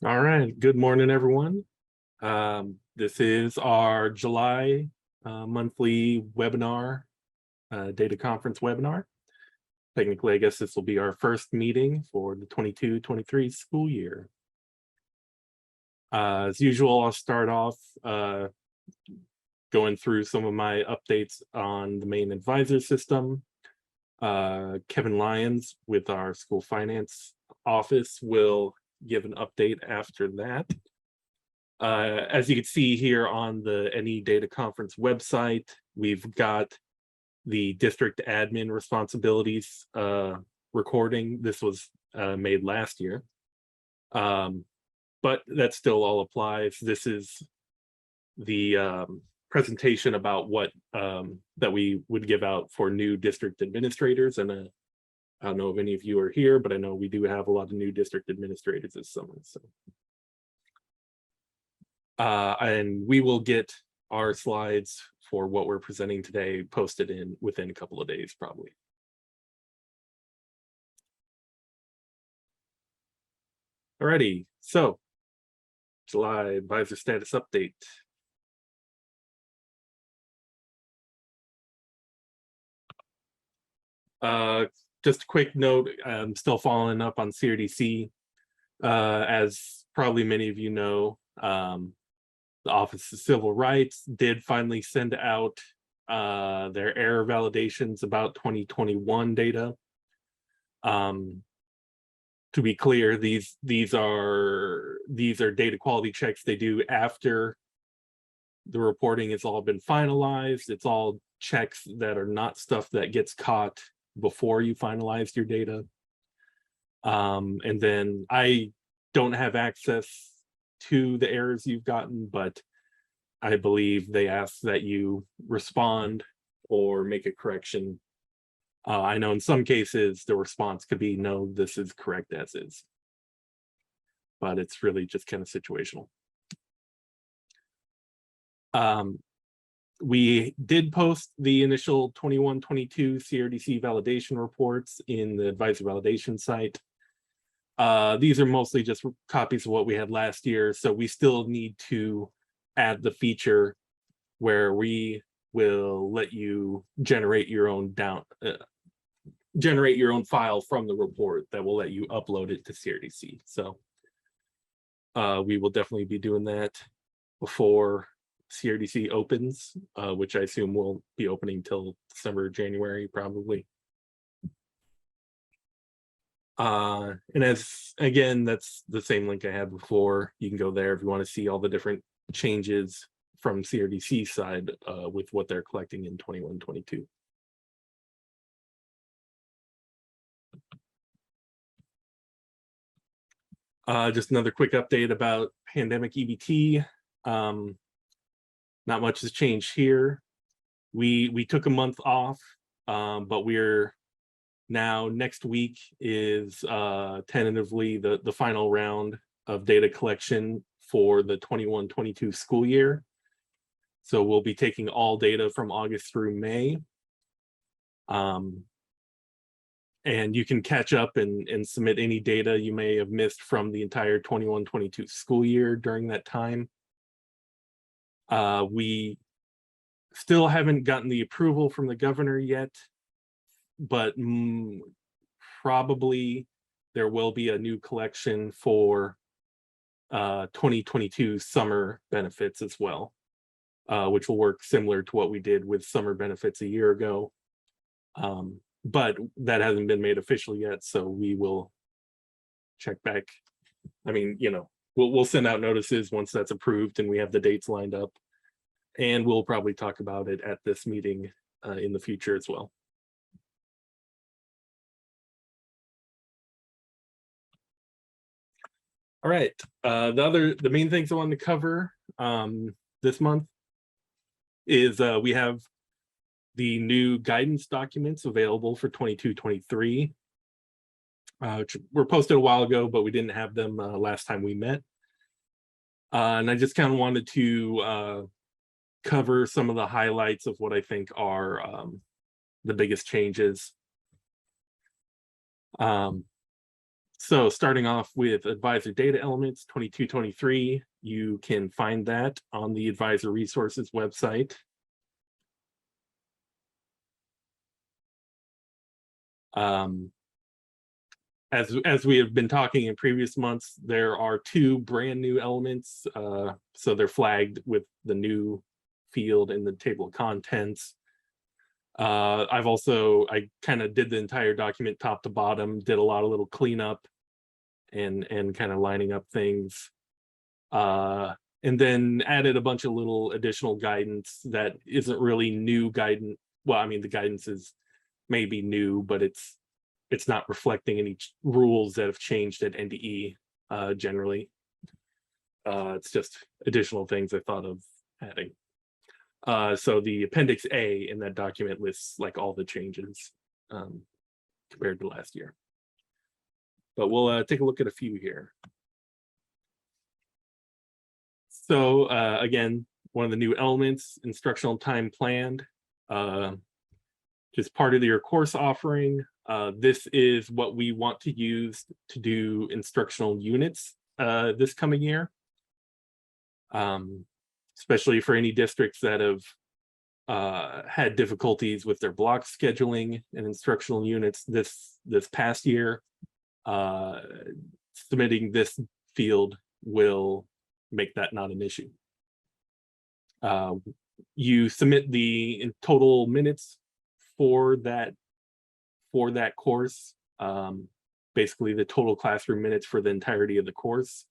All right, good morning, everyone. This is our July monthly webinar, data conference webinar. Technically, I guess this will be our first meeting for the 22-23 school year. As usual, I'll start off going through some of my updates on the main advisor system. Kevin Lyons with our school finance office will give an update after that. As you can see here on the NE Data Conference website, we've got the district admin responsibilities recording. This was made last year, but that still all applies. This is the presentation about what that we would give out for new district administrators. And I don't know if any of you are here, but I know we do have a lot of new district administrators this summer. So. And we will get our slides for what we're presenting today posted within a couple of days, probably. Alrighty, so July advisor status update. Just a quick note, I'm still following up on CRDC. As probably many of you know, the Office of Civil Rights did finally send out their error validations about 2021 data. To be clear, these are data quality checks they do after the reporting has all been finalized. It's all checks that are not stuff that gets caught before you finalized your data. And then I don't have access to the errors you've gotten, but I believe they ask that you respond or make a correction. I know in some cases the response could be no, this is correct as is, but it's really just kind of situational. We did post the initial 21-22 CRDC validation reports in the advisor validation site. These are mostly just copies of what we had last year, so we still need to add the feature where we will let you generate your own file from the report that will let you upload it to CRDC. So we will definitely be doing that before CRDC opens, which I assume will be opening till December, January, probably. And again, that's the same link I had before. You can go there if you want to see all the different changes from CRDC side with what they're collecting in 21-22. Just another quick update about pandemic EBT. Not much has changed here. We took a month off, but we're now next week is tentatively the final round of data collection for the 21-22 school year. So we'll be taking all data from August through May. And you can catch up and submit any data you may have missed from the entire 21-22 school year during that time. We still haven't gotten the approval from the governor yet, but probably there will be a new collection for 2022 summer benefits as well, which will work similar to what we did with summer benefits a year ago. But that hasn't been made official yet, so we will check back. I mean, you know, we'll send out notices once that's approved and we have the dates lined up, and we'll probably talk about it at this meeting in the future as well. All right, the main things I wanted to cover this month is we have the new guidance documents available for 22-23, which were posted a while ago, but we didn't have them last time we met. And I just kind of wanted to cover some of the highlights of what I think are the biggest changes. So starting off with advisor data elements 22-23, you can find that on the advisor resources website. As we have been talking in previous months, there are 2 brand new elements. So they're flagged with the new field in the table of contents. I kind of did the entire document top to bottom, did a lot of little cleanup and kind of lining up things. And then added a bunch of little additional guidance that isn't really new guidance. Well, I mean, the guidance is maybe new, but it's not reflecting any rules that have changed at NDE generally. It's just additional things I thought of adding. So the Appendix A in that document lists like all the changes compared to last year. But we'll take a look at a few here. So again, one of the new elements, instructional time planned, just part of your course offering. This is what we want to use to do instructional units this coming year. Especially for any districts that have had difficulties with their block scheduling and instructional units this past year. Submitting this field will make that not an issue. You submit the total minutes for that course, basically the total classroom minutes for the entirety of the course,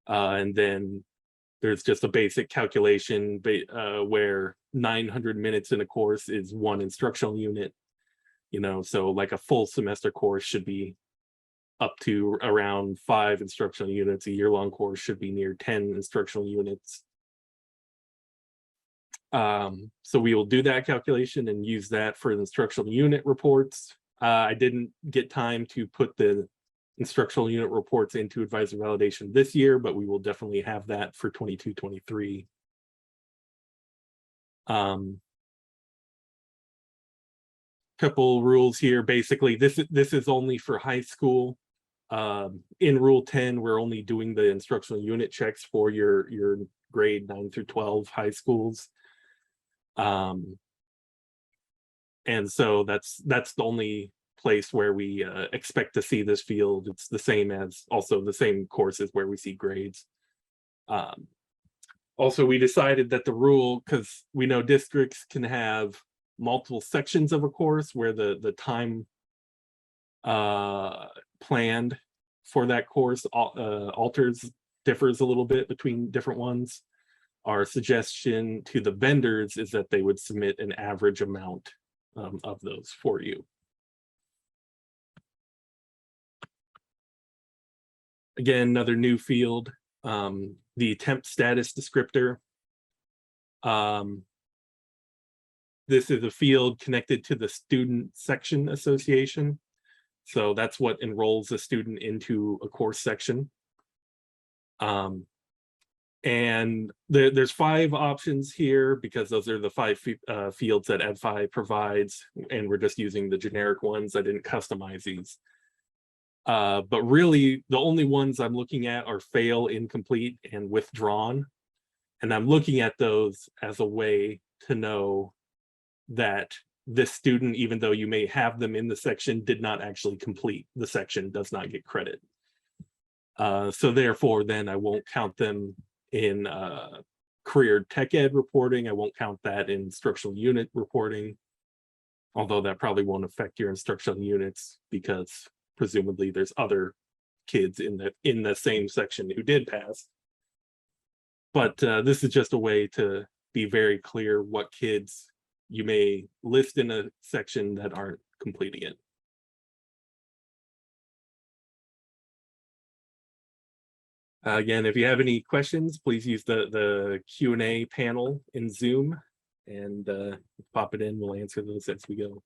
and then there's just a basic calculation where 900 minutes in a course is 1 instructional unit, so like a full semester course should be up to around 5 instructional units. A year-long course should be near 10 instructional units. So we will do that calculation and use that for the instructional unit reports. I didn't get time to put the instructional unit reports into advisor validation this year, but we will definitely have that for 22-23. Couple rules here. Basically, this is only for high school. In Rule 10, we're only doing the instructional unit checks for your grade 9 through 12 high schools. And so that's the only place where we expect to see this field. It's the same as also the same courses where we see grades. Also, we decided that the rule, because we know districts can have multiple sections of a course where the time planned for that course differs a little bit between different ones. Our suggestion to the vendors is that they would submit an average amount of those for you. Again, another new field, the attempt status descriptor. This is a field connected to the student section association. So that's what enrolls a student into a course section. And there's 5 options here because those are the 5 fields that Ed5 provides, and we're just using the generic ones. I didn't customize these. But really, the only ones I'm looking at are fail, incomplete, and withdrawn. And I'm looking at those as a way to know that this student, even though you may have them in the section, did not actually complete the section, does not get credit. So therefore, then I won't count them in career tech ed reporting. I won't count that in instructional unit reporting, although that probably won't affect your instructional units because presumably there's other kids in the same section who did pass. But this is just a way to be very clear what kids you may list in a section that aren't completing it. Again, if you have any questions, please use the Q&A panel in Zoom and pop it in. We'll answer those as we go.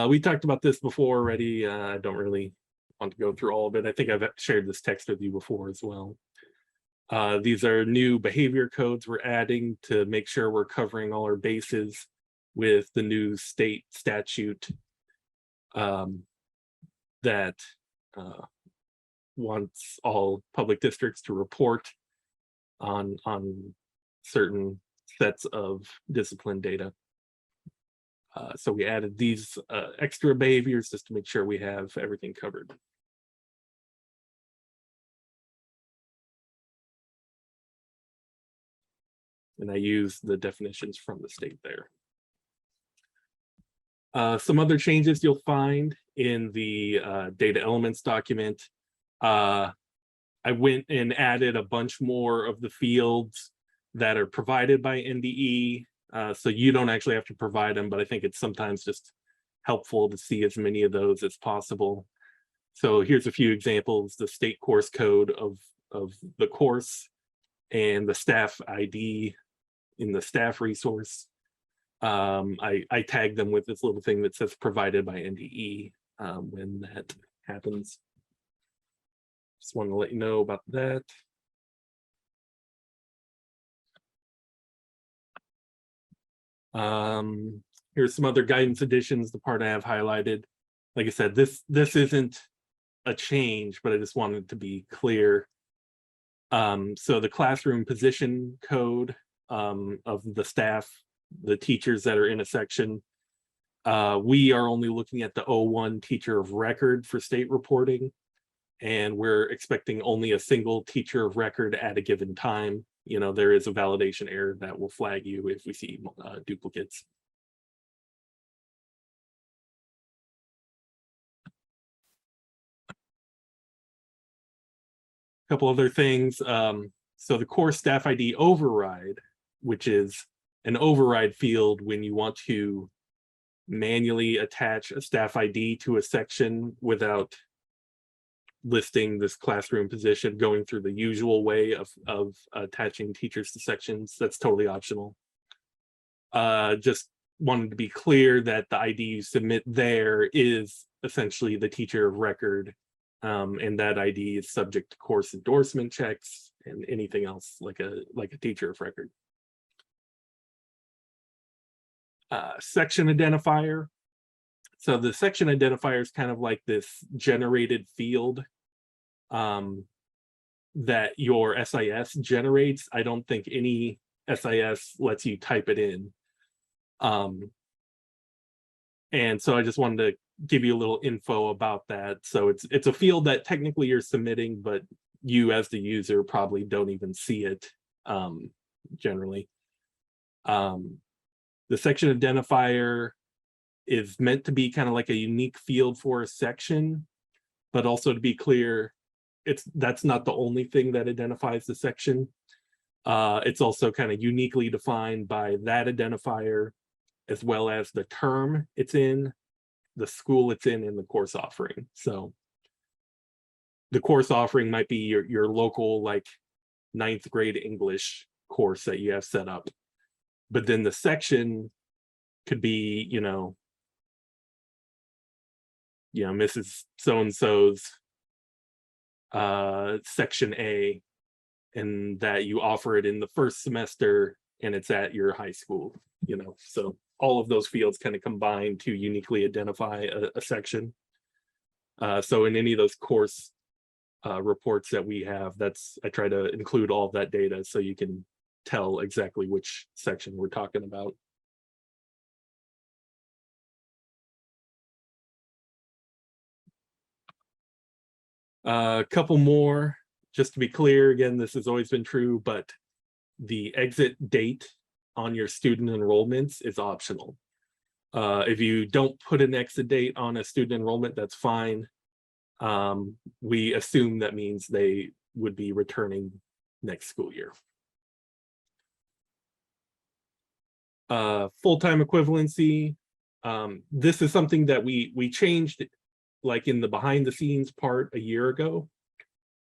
We talked about this before already. I don't really want to go through all of it. I think I've shared this text with you before as well. These are new behavior codes we're adding to make sure we're covering all our bases with the new state statute that wants all public districts to report on certain sets of discipline data. So we added these extra behaviors just to make sure we have everything covered. And I use the definitions from the state there. Some other changes you'll find in the data elements document. I went and added a bunch more of the fields that are provided by NDE. So you don't actually have to provide them, but I think it's sometimes just helpful to see as many of those as possible. So here's a few examples: the state course code of the course and the staff ID in the staff resource. I tag them with this little thing that says provided by NDE when that happens. Just want to let you know about that. Here's some other guidance additions, the part I have highlighted. Like I said, this isn't a change, but I just wanted to be clear. So the classroom position code of the staff, the teachers that are in a section, we are only looking at the O1 teacher of record for state reporting, and we're expecting only a single teacher of record at a given time. You know, there is a validation error that will flag you if we see duplicates. A couple other things. So the core staff ID override, which is an override field when you want to manually attach a staff ID to a section without listing this classroom position, going through the usual way of attaching teachers to sections. That's totally optional. Just wanted to be clear that the ID you submit there is essentially the teacher of record, and that ID is subject to course endorsement checks and anything else like a teacher of record. Section identifier. So the section identifier is kind of like this generated field that your SIS generates. I don't think any SIS lets you type it in. And so I just wanted to give you a little info about that. So it's a field that technically you're submitting, but you as the user probably don't even see it generally. The section identifier is meant to be kind of like a unique field for a section, but also to be clear, that's not the only thing that identifies the section. It's also kind of uniquely defined by that identifier, as well as the term it's in, the school it's in, and the course offering. So the course offering might be your local like 9th grade English course that you have set up. But then the section could be, you know, Mrs. So-and-so's section A, and that you offer it in the first semester and it's at your high school, you know. So all of those fields kind of combine to uniquely identify a section. So in any of those course reports that we have, I try to include all of that data so you can tell exactly which section we're talking about. A couple more, just to be clear, again, this has always been true, but the exit date on your student enrollments is optional. If you don't put an exit date on a student enrollment, that's fine. We assume that means they would be returning next school year. Full-time equivalency. This is something that we changed like in the behind the scenes part a year ago.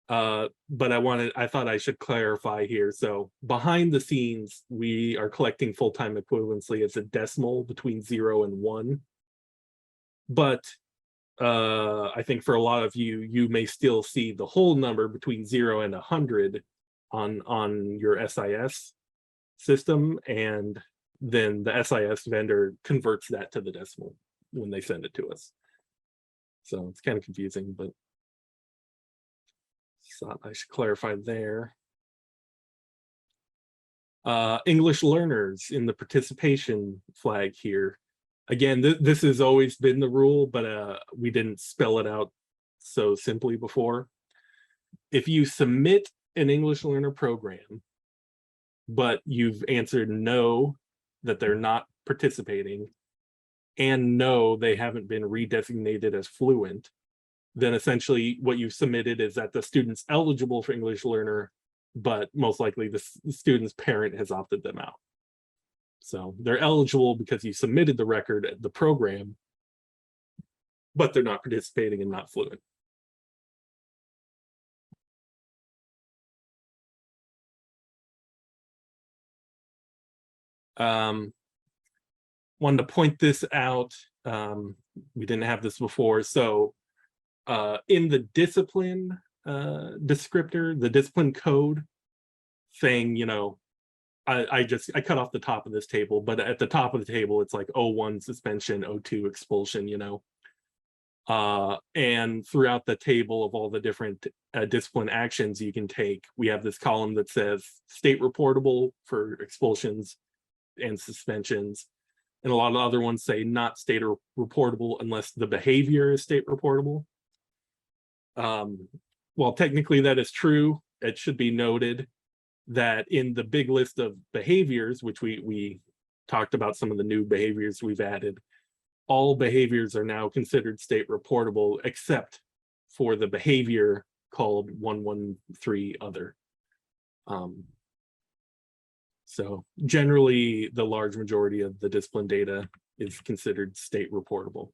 But I thought I should clarify here. So behind the scenes, we are collecting full-time equivalency as a decimal between 0 and 1. But I think for a lot of you may still see the whole number between 0 and 100 on your SIS system, and then the SIS vendor converts that to the decimal when they send it to us. So it's kind of confusing, but So I should clarify there. English learners in the participation flag here. Again, this has always been the rule, but we didn't spell it out so simply before. If you submit an English learner program, but you've answered no, that they're not participating, and no, they haven't been redesignated as fluent, then essentially what you've submitted is that the student's eligible for English learner, but most likely the student's parent has opted them out. So they're eligible because you submitted the record, the program, but they're not participating and not fluent. Wanted to point this out. We didn't have this before. So in the discipline descriptor, the discipline code saying, you know, I cut off the top of this table, but at the top of the table, it's like 01 suspension, 02 expulsion, you know. And throughout the table of all the different discipline actions you can take, we have this column that says state reportable for expulsions and suspensions. And a lot of other ones say not state reportable unless the behavior is state reportable. While technically that is true, it should be noted that in the big list of behaviors, which we talked about some of the new behaviors we've added, all behaviors are now considered state reportable except for the behavior called 113 other. So generally, the large majority of the discipline data is considered state reportable.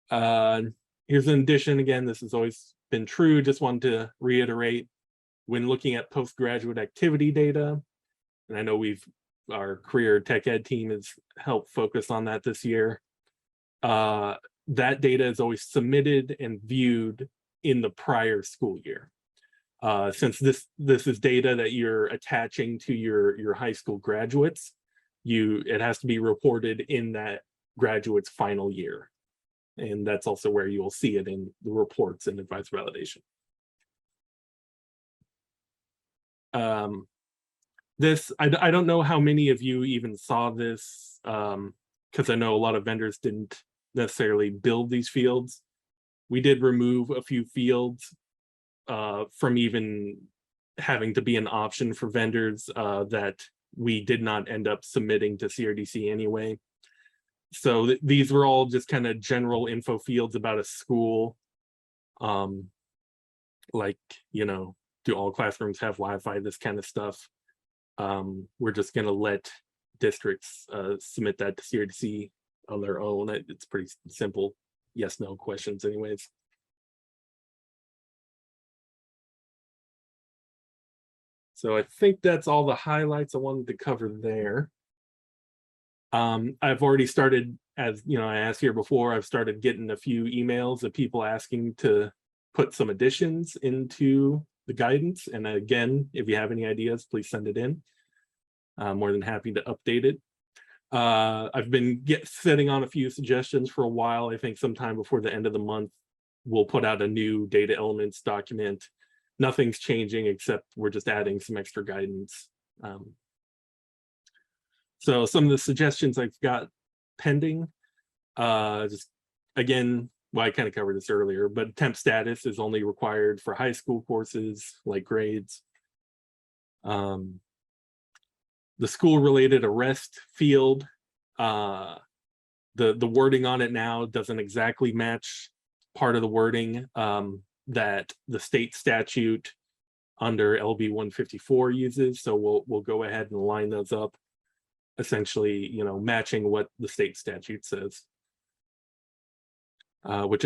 Here's an addition. Again, this has always been true. Just wanted to reiterate, when looking at postgraduate activity data, and I know our career tech ed team has helped focus on that this year. That data is always submitted and viewed in the prior school year. Since this is data that you're attaching to your high school graduates, it has to be reported in that graduate's final year. And that's also where you will see it in the reports and advice validation. I don't know how many of you even saw this, because I know a lot of vendors didn't necessarily build these fields. We did remove a few fields from even having to be an option for vendors that we did not end up submitting to CRDC anyway. So these were all just kind of general info fields about a school. Like, you know, do all classrooms have Wi-Fi, this kind of stuff. We're just going to let districts submit that to CRDC on their own. It's pretty simple yes, no questions anyways. So I think that's all the highlights I wanted to cover there. I've already started, as you know, I asked here before, I've started getting a few emails of people asking to put some additions into the guidance. And again, if you have any ideas, please send it in. I'm more than happy to update it. I've been sitting on a few suggestions for a while. I think sometime before the end of the month, we'll put out a new data elements document. Nothing's changing except we're just adding some extra guidance. So some of the suggestions I've got pending, just again, well, I kind of covered this earlier, but temp status is only required for high school courses like grades. The school-related arrest field, the wording on it now doesn't exactly match part of the wording that the state statute under LB 154 uses. So we'll go ahead and line those up, essentially, you know, matching what the state statute says. Which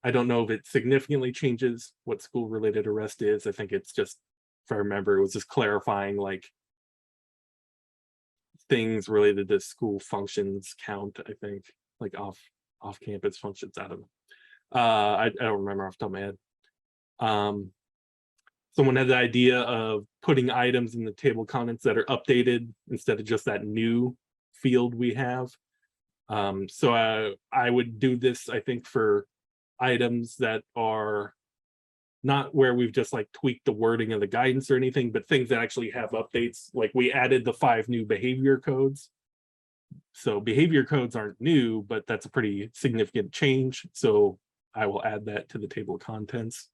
I don't know if it significantly changes what school-related arrest is. I think it's just, if I remember, it was just clarifying like things related to school functions count, I think, like off-campus functions. I don't know. I don't remember off the top of my head. Someone had the idea of putting items in the table comments that are updated instead of just that new field we have. So I would do this, I think, for items that are not where we've just like tweaked the wording of the guidance or anything, but things that actually have updates. Like we added the 5 new behavior codes. So behavior codes aren't new, but that's a pretty significant change. So I will add that to the table of contents.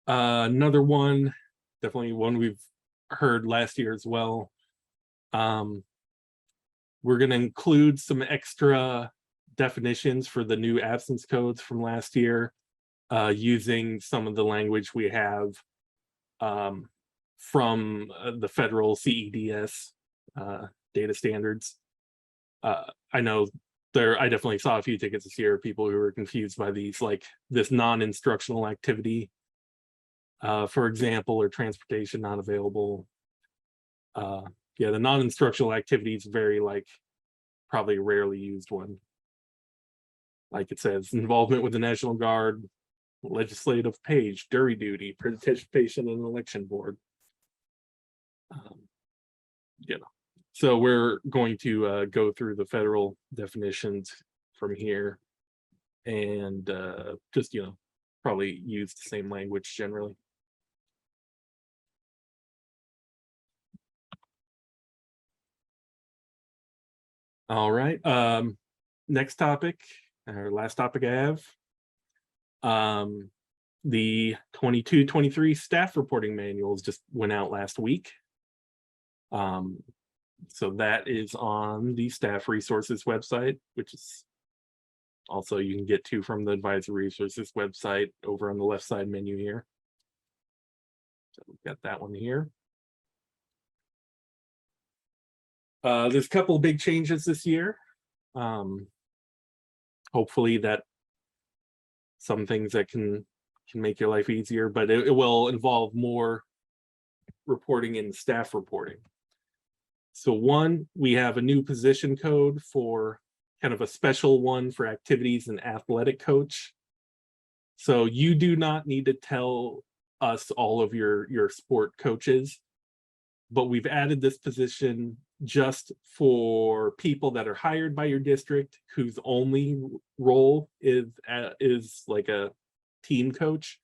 Another one, definitely one we've heard last year as well. We're going to include some extra definitions for the new absence codes from last year, using some of the language we have from the federal CEDS data standards. I know I definitely saw a few tickets this year, people who were confused by these, like this non-instructional activity, for example, or transportation not available. Yeah, the non-instructional activity is very probably a rarely used one. Like it says, involvement with the National Guard, legislative page, jury duty, participation in an election board. So we're going to go through the federal definitions from here and just, probably use the same language generally. All right. Next topic, or last topic I have, the 22-23 staff reporting manuals just went out last week. So that is on the staff resources website, which is also you can get to from the advisory resources website over on the left side menu here. So we've got that one here. There's a couple of big changes this year. Hopefully that some things that can make your life easier, but it will involve more reporting in staff reporting. So one, we have a new position code for kind of a special one for activities and athletic coach. So you do not need to tell us all of your sport coaches, but we've added this position just for people that are hired by your district whose only role is like a team coach.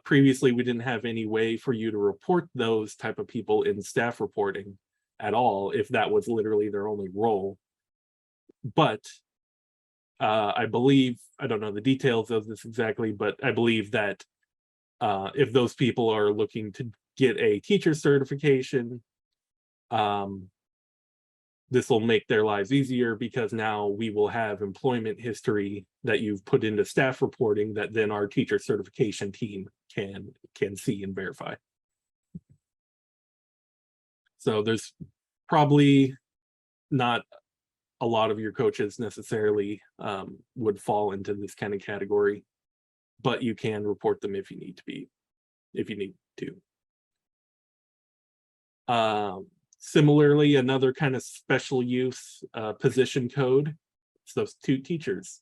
Previously, we didn't have any way for you to report those type of people in staff reporting at all if that was literally their only role. But I believe, I don't know the details of this exactly, but I believe that if those people are looking to get a teacher certification, this will make their lives easier because now we will have employment history that you've put into staff reporting that then our teacher certification team can see and verify. So there's probably not a lot of your coaches necessarily would fall into this kind of category, but you can report them if you need to. Similarly, another kind of special use position code, substitute teachers.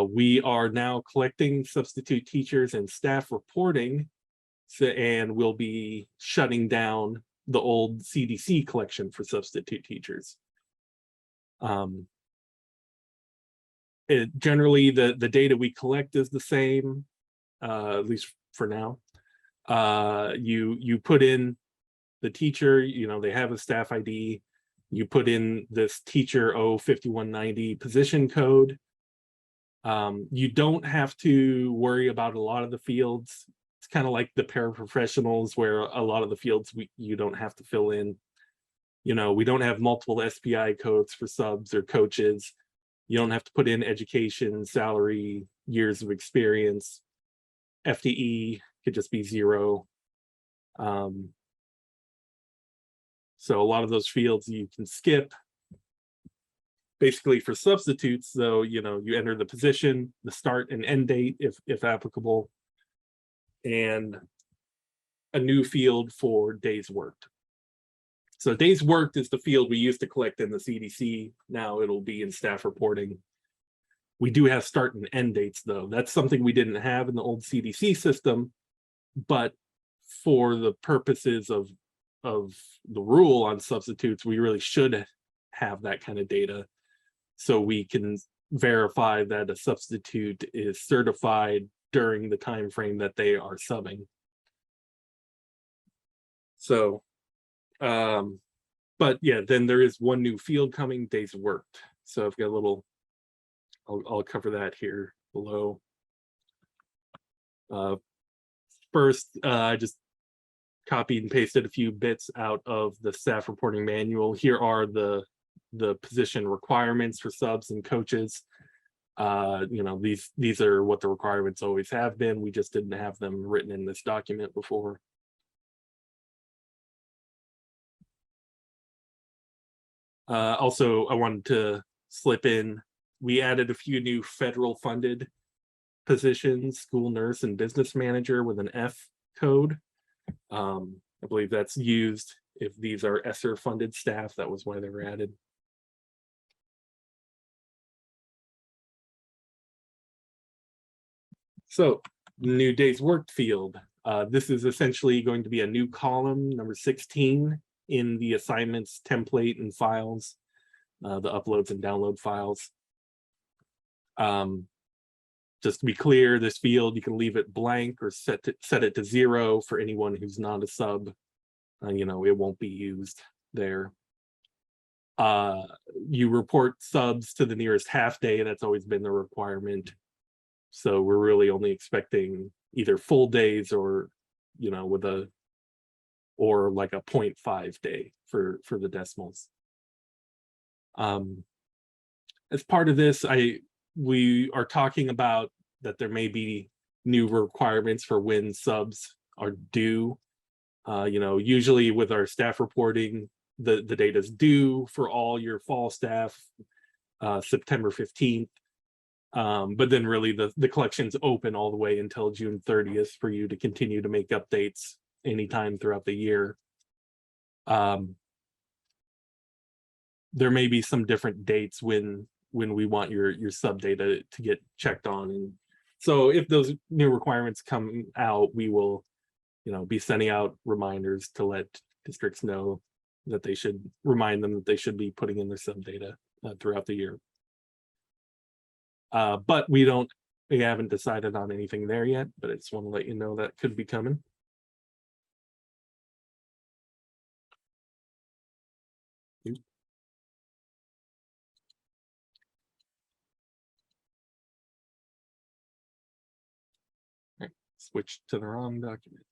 We are now collecting substitute teachers and staff reporting, and we'll be shutting down the old CDC collection for substitute teachers. Generally, the data we collect is the same, at least for now. You put in the teacher, they have a staff ID. You put in this teacher 5190 position code. You don't have to worry about a lot of the fields. It's kind of like the paraprofessionals where a lot of the fields you don't have to fill in. We don't have multiple SPI codes for subs or coaches. You don't have to put in education, salary, years of experience. FTE could just be 0. So a lot of those fields you can skip. Basically for substitutes, though, you enter the position, the start and end date, if applicable, and a new field for days worked. So days worked is the field we used to collect in the CDC. Now it'll be in staff reporting. We do have start and end dates, though. That's something we didn't have in the old CDC system, but for the purposes of the rule on substitutes, we really should have that kind of data so we can verify that a substitute is certified during the time frame that they are subbing. So, but yeah, then there is one new field coming, days worked. So I've got a little, I'll cover that here below. First, I just copied and pasted a few bits out of the staff reporting manual. Here are the position requirements for subs and coaches. You know, these are what the requirements always have been. We just didn't have them written in this document before. Also, I wanted to slip in, we added a few new federal funded positions, school nurse and business manager with an F code. I believe that's used if these are ESSER funded staff. That was why they were added. So, new days worked field. This is essentially going to be a new column, number 16, in the assignments template and files, the uploads and download files. Just to be clear, this field, you can leave it blank or set it to 0 for anyone who's not a sub. You know, it won't be used there. You report subs to the nearest half day. That's always been the requirement. So we're really only expecting either full days or, you know, with a, or like a 0.5 day for the decimals. As part of this, we are talking about that there may be new requirements for when subs are due. You know, usually with our staff reporting, the data is due for all your fall staff September 15th. But then really the collection's open all the way until June 30th for you to continue to make updates anytime throughout the year. There may be some different dates when we want your sub data to get checked on. And so if those new requirements come out, we will, you know, be sending out reminders to let districts know that they should remind them that they should be putting in their sub data throughout the year. But we haven't decided on anything there yet, but I just want to let you know that could be coming. Right. Switch to the wrong document.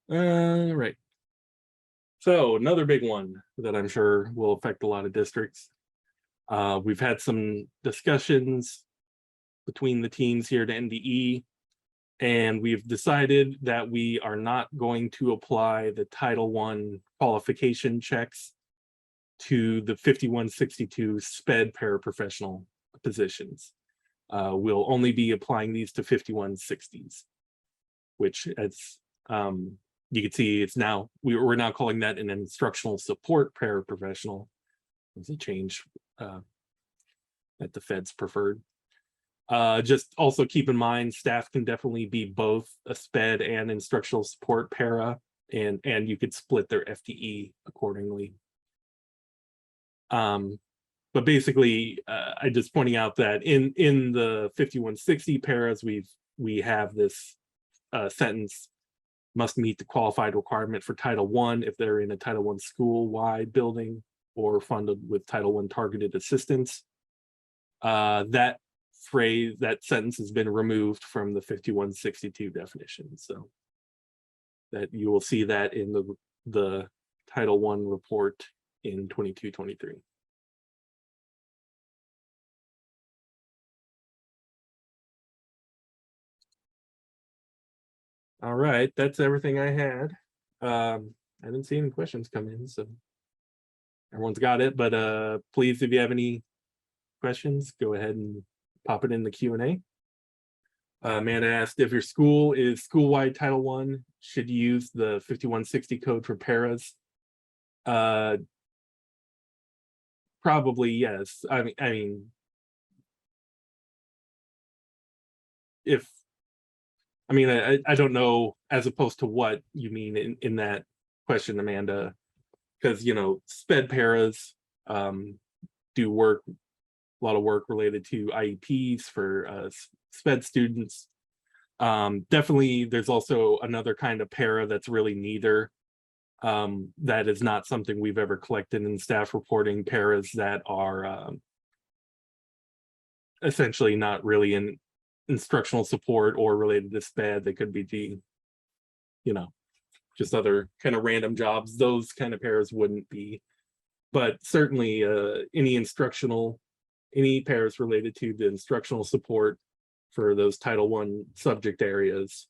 Right. So another big one that I'm sure will affect a lot of districts. We've had some discussions between the teams here at NDE, and we've decided that we are not going to apply the Title I qualification checks to the 5162 SPED paraprofessional positions. We'll only be applying these to 5160s, which as you can see, it's now, we're now calling that an instructional support paraprofessional. It's a change that the feds preferred. Just also keep in mind, staff can definitely be both a SPED and instructional support para, and you could split their FTE accordingly. But basically, I just pointing out that in the 5160 paras, we have this sentence: must meet the qualified requirement for Title I if they're in a Title I school-wide building or funded with Title I targeted assistance. That phrase, that sentence has been removed from the 5162 definition, so that you will see that in the Title I report in 22-23. All right, that's everything I had. I didn't see any questions come in, so everyone's got it, but please, if you have any questions, go ahead and pop it in the Q&A. Amanda asked, if your school is school-wide Title I, should you use the 5160 code for paras? Probably yes. I mean, if, I mean, I don't know as opposed to what you mean in that question, Amanda, because, you know, sped paras do work, a lot of work related to IEPs for sped students. Definitely, there's also another kind of para that's really neither. That is not something we've ever collected in staff reporting, paras that are essentially not really in instructional support or related to SPED. They could be you know, just other kind of random jobs. Those kind of paras wouldn't be, but certainly any paras related to the instructional support for those Title I subject areas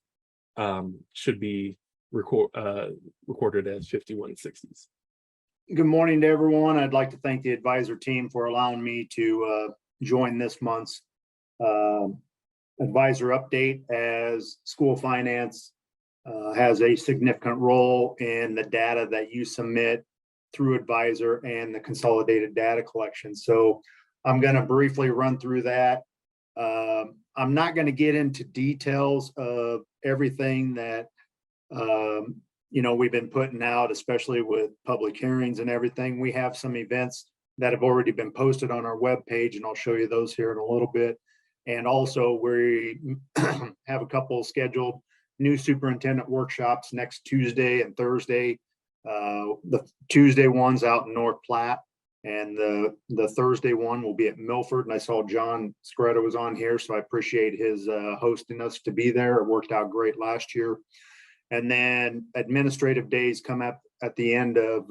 should be recorded as 5160s. Good morning to everyone. I'd like to thank the advisor team for allowing me to join this month's advisor update, as school finance has a significant role in the data that you submit through advisor and the consolidated data collection. So I'm going to briefly run through that. I'm not going to get into details of everything that you know, we've been putting out, especially with public hearings and everything. We have some events that have already been posted on our webpage, and I'll show you those here in a little bit. And also we have a couple scheduled new superintendent workshops next Tuesday and Thursday. The Tuesday one's out in North Platte, and the Thursday one will be at Milford. And I saw John Scretta was on here, so I appreciate his hosting us to be there. It worked out great last year. And then administrative days come up at the end of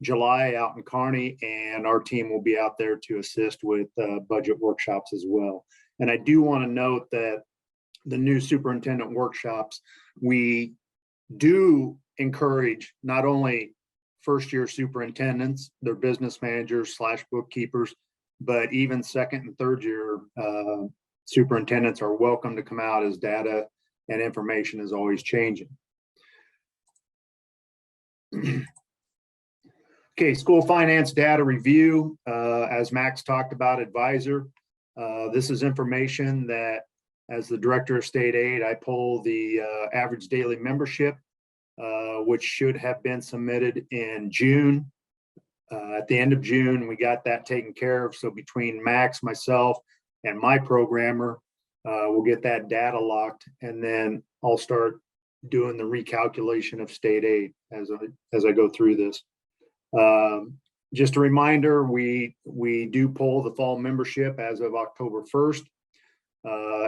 July out in Kearney, and our team will be out there to assist with budget workshops as well. And I do want to note that the new superintendent workshops, we do encourage not only first-year superintendents, their business managers / bookkeepers, but even second and third year superintendents are welcome to come out, as data and information is always changing. Okay, school finance data review. As Max talked about, advisor. This is information that, as the director of state aid, I pull the average daily membership, which should have been submitted in June. At the end of June, we got that taken care of. So between Max, myself, and my programmer, we'll get that data locked, and then I'll start doing the recalculation of state aid as I go through this. Just a reminder, we do pull the fall membership as of October 1st.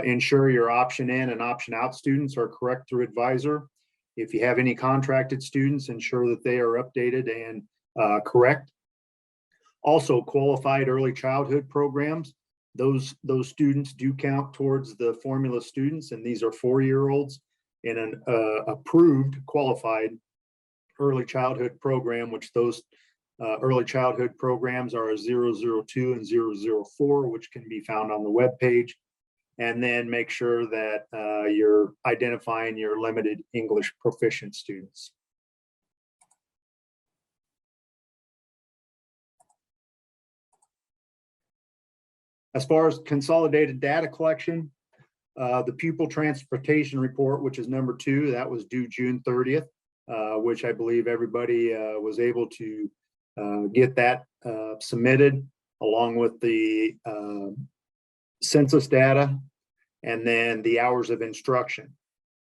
Ensure your option in and option out students are correct through advisor. If you have any contracted students, ensure that they are updated and correct. Also, qualified early childhood programs. Those students do count towards the formula students, and these are 4-year-olds in an approved qualified early childhood program, which those early childhood programs are a 002 and 004, which can be found on the webpage. And then make sure that you're identifying your limited English proficient students. As far as consolidated data collection, the pupil transportation report, which is number 2, that was due June 30th, which I believe everybody was able to get that submitted, along with the census data and then the hours of instruction.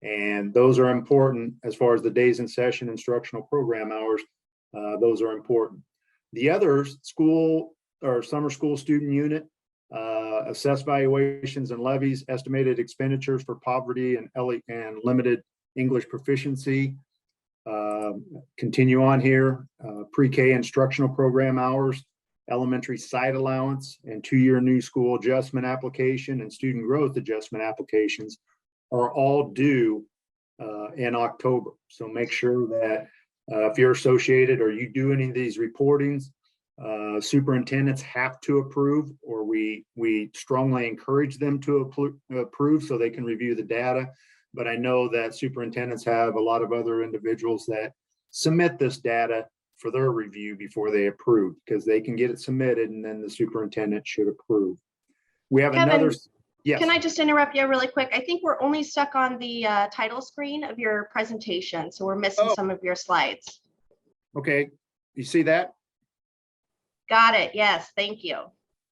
And those are important as far as the days in session instructional program hours. Those are important. The others, school or summer school student unit, assess valuations and levies, estimated expenditures for poverty and limited English proficiency. Continue on here, pre-K instructional program hours, elementary site allowance, and 2-year new school adjustment application and student growth adjustment applications are all due in October. So make sure that if you're associated or you do any of these reportings, superintendents have to approve, or we strongly encourage them to approve so they can review the data. But I know that superintendents have a lot of other individuals that submit this data for their review before they approve, because they can get it submitted and then the superintendent should approve. We have Kevin, another. Yes. Can I just interrupt you really quick? I think we're only stuck on the title screen of your presentation, so we're missing some of your slides. Okay, you see that? Got it. Yes, thank you.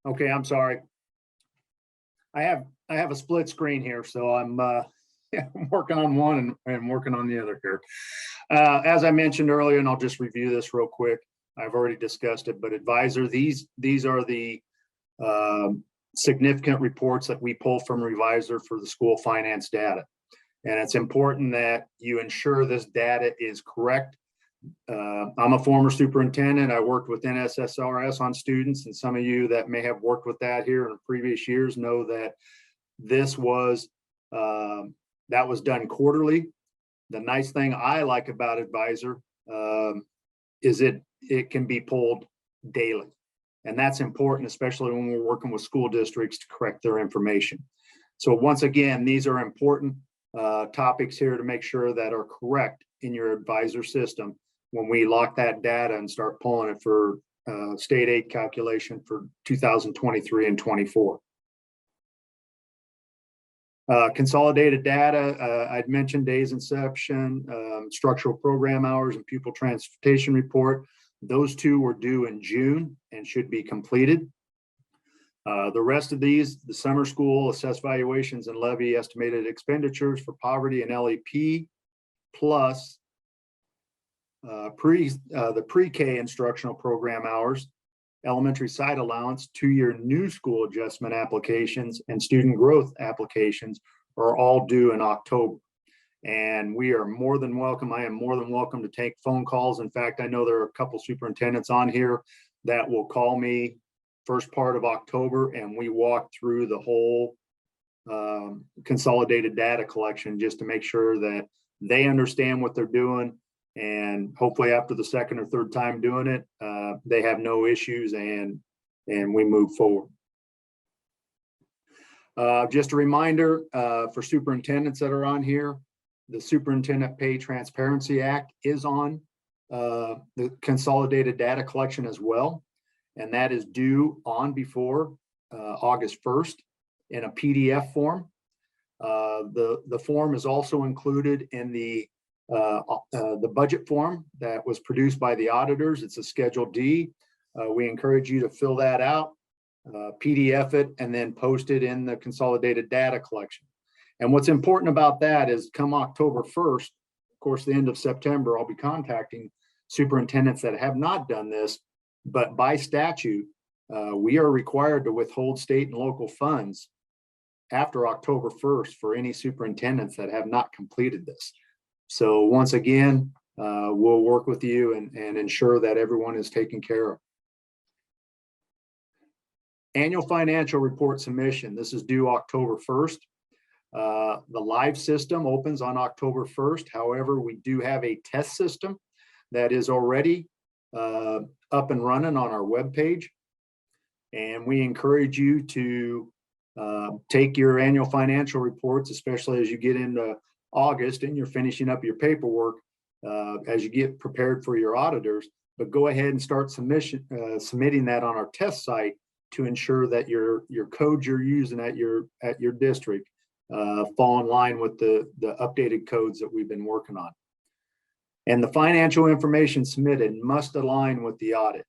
Okay, I'm sorry. I have a split screen here, so I'm I'm working on one and working on the other here. As I mentioned earlier, and I'll just review this real quick. I've already discussed it, but advisor, these are the significant reports that we pull from Revisor for the school finance data. And it's important that you ensure this data is correct. I'm a former superintendent. I worked with NSSRS on students, and some of you that may have worked with that here in previous years know that this was that was done quarterly. The nice thing I like about Advisor is it can be pulled daily. And that's important, especially when we're working with school districts to correct their information. So once again, these are important topics here to make sure that are correct in your Advisor system when we lock that data and start pulling it for state aid calculation for 2023 and 24. Consolidated data, I'd mentioned days inception, structural program hours, and pupil transportation report. Those two were due in June and should be completed. The rest of these, the summer school assessed valuations and levy estimated expenditures for poverty and LEP, plus the pre-K instructional program hours, elementary site allowance, 2-year new school adjustment applications, and student growth applications are all due in October. And we are more than welcome. I am more than welcome to take phone calls. In fact, I know there are a couple superintendents on here that will call me first part of October, and we walk through the whole consolidated data collection just to make sure that they understand what they're doing. And hopefully after the second or third time doing it, they have no issues and we move forward. Just a reminder for superintendents that are on here, the Superintendent Pay Transparency Act is on the consolidated data collection as well. And that is due on before August 1st in a PDF form. The form is also included in the budget form that was produced by the auditors. It's a Schedule D. We encourage you to fill that out, PDF it, and then post it in the consolidated data collection. And what's important about that is come October 1st, of course, the end of September, I'll be contacting superintendents that have not done this, but by statute, we are required to withhold state and local funds after October 1st for any superintendents that have not completed this. So once again, we'll work with you and ensure that everyone is taken care of. Annual financial report submission. This is due October 1st. The live system opens on October 1st. However, we do have a test system that is already up and running on our webpage. And we encourage you to take your annual financial reports, especially as you get into August and you're finishing up your paperwork as you get prepared for your auditors, but go ahead and start submitting that on our test site to ensure that your codes you're using at your district fall in line with the updated codes that we've been working on. And the financial information submitted must align with the audit.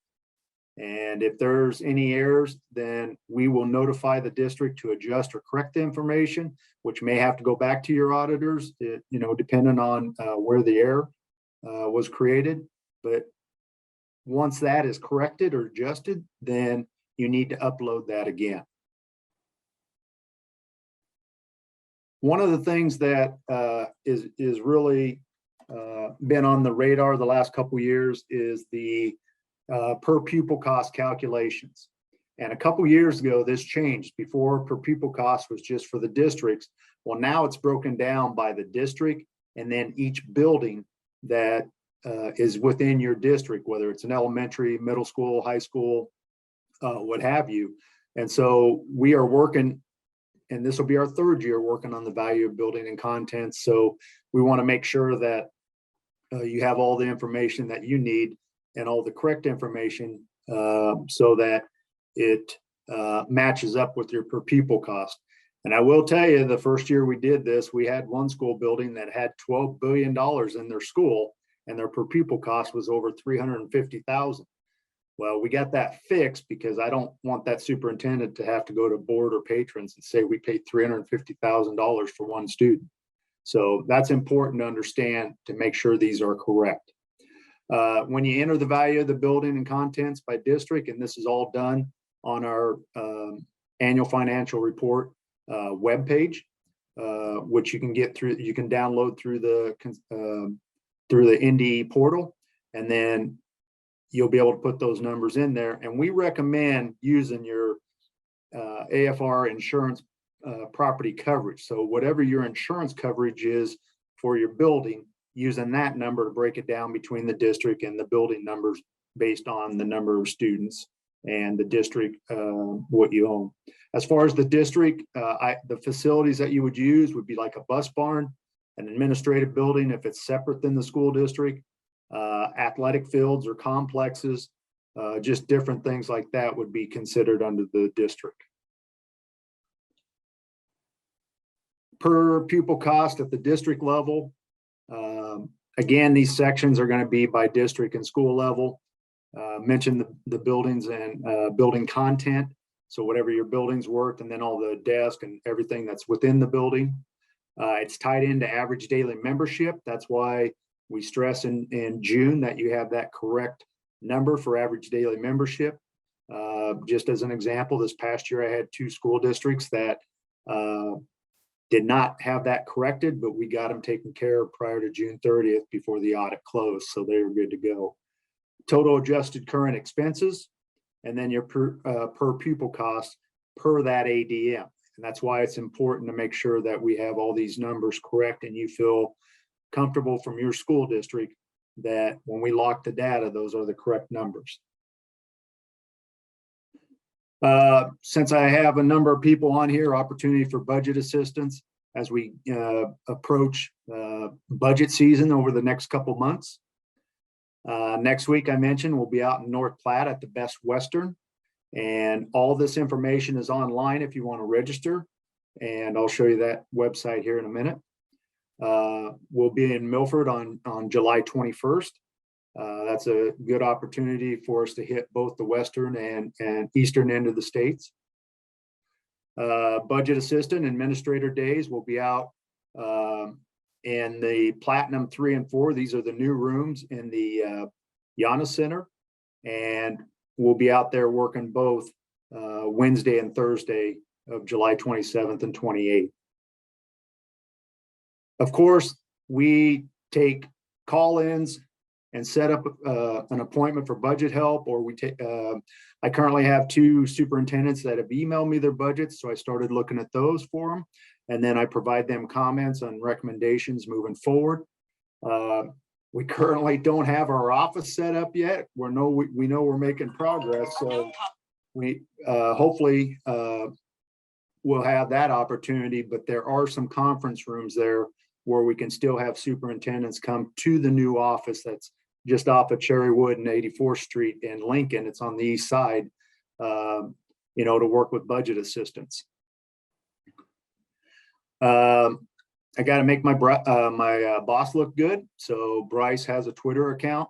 And if there's any errors, then we will notify the district to adjust or correct the information, which may have to go back to your auditors, depending on where the error was created. But once that is corrected or adjusted, then you need to upload that again. One of the things that is really been on the radar the last couple of years is the per pupil cost calculations. And a couple of years ago, this changed. Before, per pupil cost was just for the districts. Well, now it's broken down by the district and then each building that is within your district, whether it's an elementary, middle school, high school, what have you. And so we are working, and this will be our third year working on the value of building and contents. So we want to make sure that you have all the information that you need and all the correct information so that it matches up with your per pupil cost. And I will tell you, the first year we did this, we had one school building that had $12 billion in their school, and their per pupil cost was over $350,000. Well, we got that fixed because I don't want that superintendent to have to go to board or patrons and say we paid $350,000 for one student. So that's important to understand to make sure these are correct. When you enter the value of the building and contents by district, and this is all done on our annual financial report webpage, which you can get through, you can download through the NDE portal, and then you'll be able to put those numbers in there. And we recommend using your AFR insurance property coverage. So whatever your insurance coverage is for your building, using that number to break it down between the district and the building numbers based on the number of students and the district, what you own. As far as the district, the facilities that you would use would be like a bus barn, an administrative building if it's separate than the school district, athletic fields or complexes, just different things like that would be considered under the district. Per pupil cost at the district level. Again, these sections are going to be by district and school level. Mention the buildings and building content. So whatever your building's worth, and then all the desk and everything that's within the building. It's tied into average daily membership. That's why we stress in June that you have that correct number for average daily membership. Just as an example, this past year I had 2 school districts that did not have that corrected, but we got them taken care of prior to June 30th before the audit closed, so they were good to go. Total adjusted current expenses, and then your per pupil cost per that ADM. And that's why it's important to make sure that we have all these numbers correct and you feel comfortable from your school district that when we lock the data, those are the correct numbers. Since I have a number of people on here, opportunity for budget assistance as we approach budget season over the next couple months. Next week, I mentioned, we'll be out in North Platte at the Best Western, and all this information is online if you want to register, and I'll show you that website here in a minute. We'll be in Milford on July 21st. That's a good opportunity for us to hit both the western and eastern end of the states. Budget assistant administrator days will be out in the Platinum 3 and 4. These are the new rooms in the Yana Center, and we'll be out there working both Wednesday and Thursday of July 27th and 28th. Of course, we take call-ins and set up an appointment for budget help, or we take, I currently have 2 superintendents that have emailed me their budgets, so I started looking at those for them, and then I provide them comments on recommendations moving forward. We currently don't have our office set up yet. We know we're making progress, so we hopefully we'll have that opportunity, but there are some conference rooms there where we can still have superintendents come to the new office that's just off of Cherrywood and 84th Street in Lincoln. It's on the east side, to work with budget assistance. I got to make my boss look good. So Bryce has a Twitter account,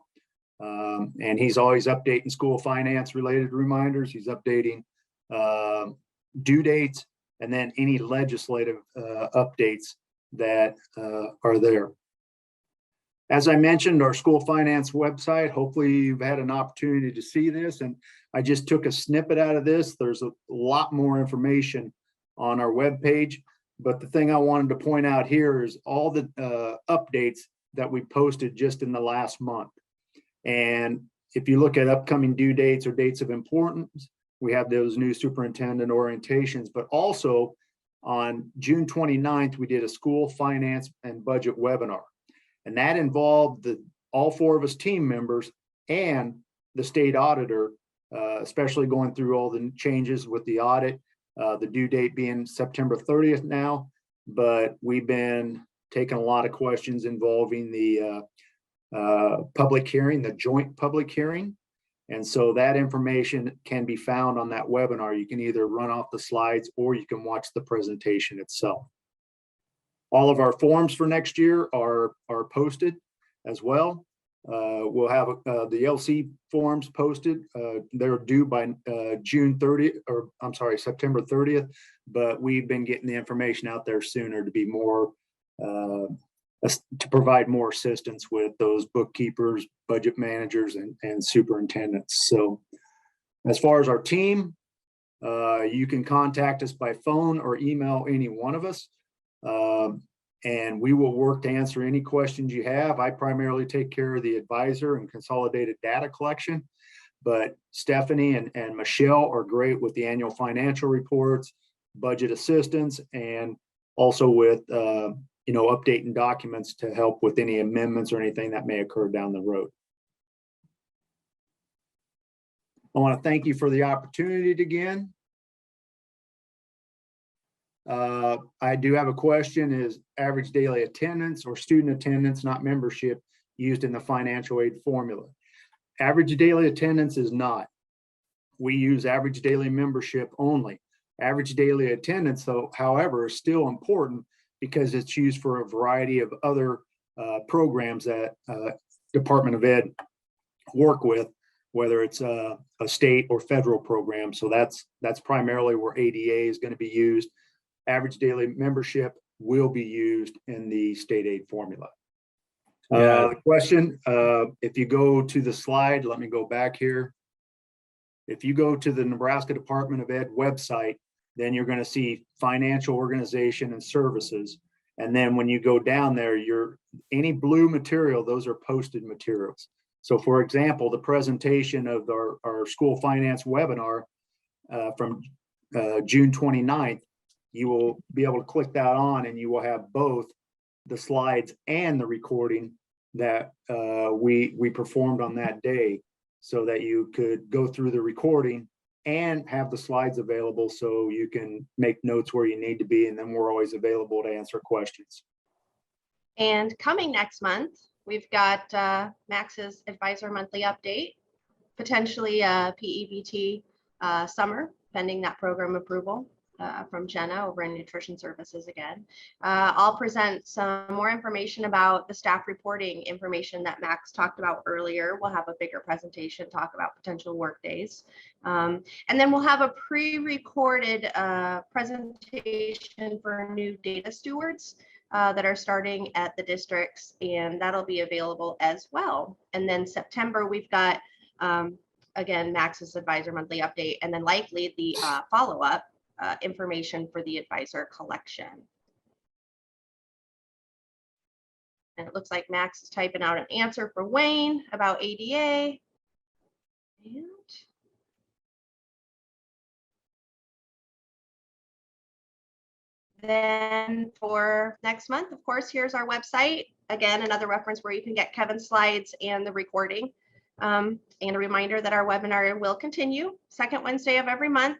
and he's always updating school finance related reminders. He's updating due dates, and then any legislative updates that are there. As I mentioned, our school finance website, hopefully you've had an opportunity to see this, and I just took a snippet out of this. There's a lot more information on our webpage, but the thing I wanted to point out here is all the updates that we posted just in the last month. And if you look at upcoming due dates or dates of importance, we have those new superintendent orientations, but also on June 29th, we did a school finance and budget webinar. And that involved all 4 of us team members and the state auditor, especially going through all the changes with the audit, the due date being September 30th now, but we've been taking a lot of questions involving the public hearing, the joint public hearing. And so that information can be found on that webinar. You can either run off the slides or you can watch the presentation itself. All of our forms for next year are posted as well. We'll have the LC forms posted. They're due by June 30th, or I'm sorry, September 30th, but we've been getting the information out there sooner to be more, to provide more assistance with those bookkeepers, budget managers, and superintendents. So as far as our team, you can contact us by phone or email any one of us. And we will work to answer any questions you have. I primarily take care of the advisor and consolidated data collection, but Stephanie and Michelle are great with the annual financial reports, budget assistance, and also with updating documents to help with any amendments or anything that may occur down the road. I want to thank you for the opportunity again. I do have a question: is average daily attendance or student attendance, not membership, used in the financial aid formula? Average daily attendance is not. We use average daily membership only. Average daily attendance, though, however, is still important because it's used for a variety of other programs that Department of Ed work with, whether it's a state or federal program. So that's primarily where ADA is going to be used. Average daily membership will be used in the state aid formula. The question, if you go to the slide, let me go back here. If you go to the Nebraska Department of Ed website, then you're going to see financial organization and services. And then when you go down there, any blue material, those are posted materials. So for example, the presentation of our school finance webinar from June 29th, you will be able to click that on and you will have both the slides and the recording that we performed on that day, so that you could go through the recording and have the slides available so you can make notes where you need to be, and then we're always available to answer questions. And coming next month, we've got Max's Advisor Monthly Update, potentially a PEBT summer, pending that program approval from Jenna over in Nutrition Services again. I'll present some more information about the staff reporting information that Max talked about earlier. We'll have a bigger presentation, talk about potential work days. And then we'll have a pre-recorded presentation for new data stewards that are starting at the districts, and that'll be available as well. And then September, we've got, again, Max's Advisor Monthly Update, and then likely the follow-up information for the advisor collection. And it looks like Max is typing out an answer for Wayne about ADA. And then for next month, of course, here's our website. Again, another reference where you can get Kevin's slides and the recording. And a reminder that our webinar will continue second Wednesday of every month.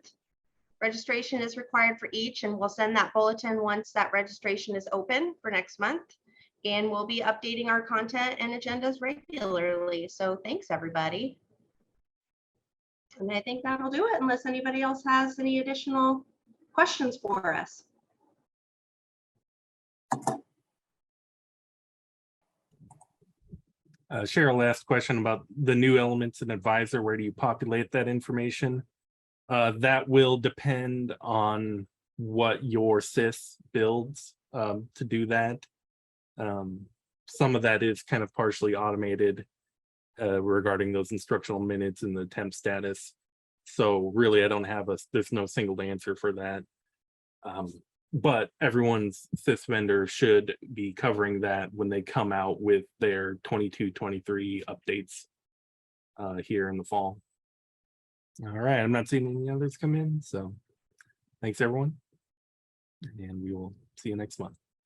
Registration is required for each, and we'll send that bulletin once that registration is open for next month. And we'll be updating our content and agendas regularly. So thanks, everybody. And I think that'll do it, unless anybody else has any additional questions for us. Cheryl asked a question about the new elements in Advisor. Where do you populate that information? That will depend on what your SIS builds to do that. Some of that is kind of partially automated regarding those instructional minutes and the temp status. So really, I don't have there's no single answer for that. But everyone's SIS vendor should be covering that when they come out with their 22-23 updates here in the fall. All right, I'm not seeing any others come in, so thanks everyone, and we will see you next month.